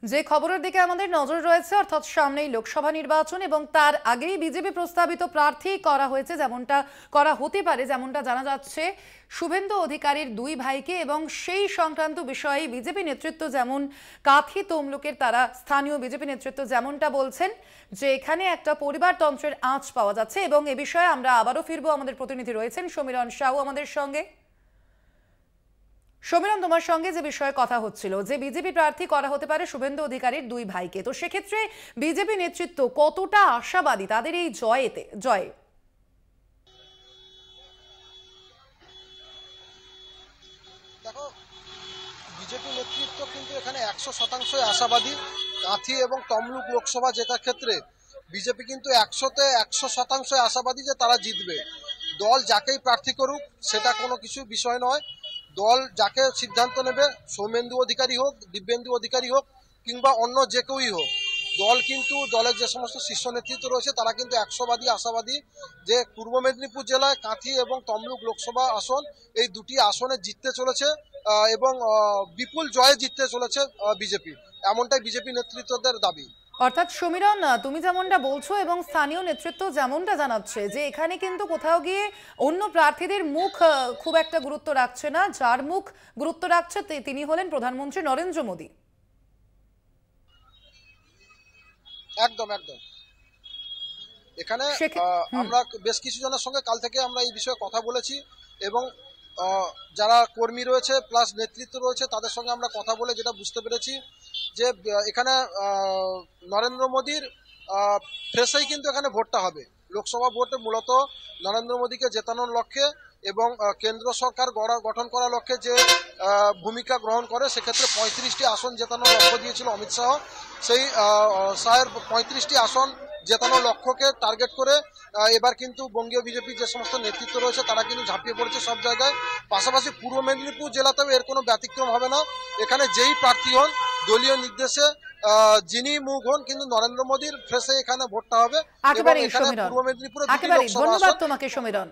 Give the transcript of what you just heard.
যে খবরের দিকে আমাদের নজর রয়েছে, অর্থাৎ সামনেই লোকসভা নির্বাচন এবং তার আগেই বিজেপি প্রস্তাবিত প্রার্থী করা হয়েছে, যেমনটা করা হতে পারে, যেমনটা জানা যাচ্ছে শুভেন্দু অধিকারীর দুই ভাইকে, এবং সেই সংক্রান্ত বিষয়ে বিজেপি নেতৃত্ব যেমন কাঁথি তমলুকের তারা স্থানীয় বিজেপি নেতৃত্ব যেমনটা বলছেন যে এখানে একটা পরিবারতন্ত্রের আঁচ পাওয়া যাচ্ছে। এবং এ বিষয়ে আমরা আবারও ফিরবো, আমাদের প্রতিনিধি রয়েছেন সমীরণ সাহু আমাদের সঙ্গে। সমীরণ, তোমার সঙ্গে যে বিষয়ে কথা হচ্ছিল যে বিজেপি প্রার্থী করা হতে পারে শুভেন্দু অধিকারীর দুই ভাইকে, তো সেক্ষেত্রে বিজেপি নেতৃত্ব কতটা আশাবাদী তাদের এই জয়ে? দেখো, বিজেপি নেতৃত্ব কিন্তু এখানে 100% আশাবাদী। কাঁথি এবং তমলুক লোকসভা জেতার ক্ষেত্রে বিজেপি কিন্তু 100% আশাবাদী যে তারা জিতবে। দল যাকেই প্রার্থী করুক সেটা কোনো কিছু বিষয় নয়। দল যাকে সিদ্ধান্ত নেবে, সৌমেন্দু অধিকারী হোক, দিব্যেন্দু অধিকারী হোক, কিংবা অন্য যে কেউই হোক, দল কিন্তু দলের যে সমস্ত শীর্ষ নেতৃত্ব রয়েছে তারা কিন্তু আশাবাদী যে পূর্ব মেদিনীপুর জেলায় কাঁথি এবং তমলুক লোকসভা আসন, এই দুটি আসনে জিততে চলেছে এবং বিপুল জয়ে জিততে চলেছে বিজেপি। এমনটাই বিজেপি নেতৃত্বদের দাবি। অর্থাৎ সমীরণ, তুমি যেমনটা বলছো এবং স্থানীয় নেতৃত্ব যেমনটা জানাচ্ছে যে এখানে কিন্তু কোথাও গিয়ে অন্য প্রার্থীদের মুখ খুব একটা গুরুত্ব রাখছে না, যার মুখ গুরুত্ব রাখছে তিনি হলেন প্রধানমন্ত্রী নরেন্দ্র মোদী। একদম একদম। এখানে আমরা বেশ কিছু জনের সঙ্গে কাল থেকে আমরা এই বিষয়ে কথা বলেছি এবং যারা কর্মী রয়েছে প্লাস নেতৃত্ব রয়েছে তাদের সঙ্গে আমরা কথা বলে যেটা বুঝতে পেরেছি যে এখানে নরেন্দ্র মোদীর ফেসেই কিন্তু এখানে ভোটটা হবে। লোকসভা ভোটে মূলত নরেন্দ্র মোদীকে জেতানোর লক্ষ্যে এবং কেন্দ্র সরকার গঠন করার লক্ষ্যে যে ভূমিকা গ্রহণ করে, সেক্ষেত্রে 35টি আসন জেতানোর লক্ষ্য দিয়েছিল অমিত শাহ। সেই শাহের 35টি আসন জেতানোর লক্ষ্যকে টার্গেট করে এবার কিন্তু বঙ্গীয় বিজেপির যে সমস্ত নেতৃত্ব রয়েছে তারা কিন্তু ঝাঁপিয়ে পড়েছে সব জায়গায়। পাশাপাশি পূর্ব মেদিনীপুর জেলাতেও এর কোনো ব্যতিক্রম হবে না। এখানে যেই প্রার্থী হন দলীয় নির্দেশে যিনি মুখ হন, কিন্তু নরেন্দ্র মোদীর ফেসে এখানে ভোটটা হবে। এবং এখানে পূর্ব মেদিনীপুরে ধন্যবাদ তোমাকে সমীরণ।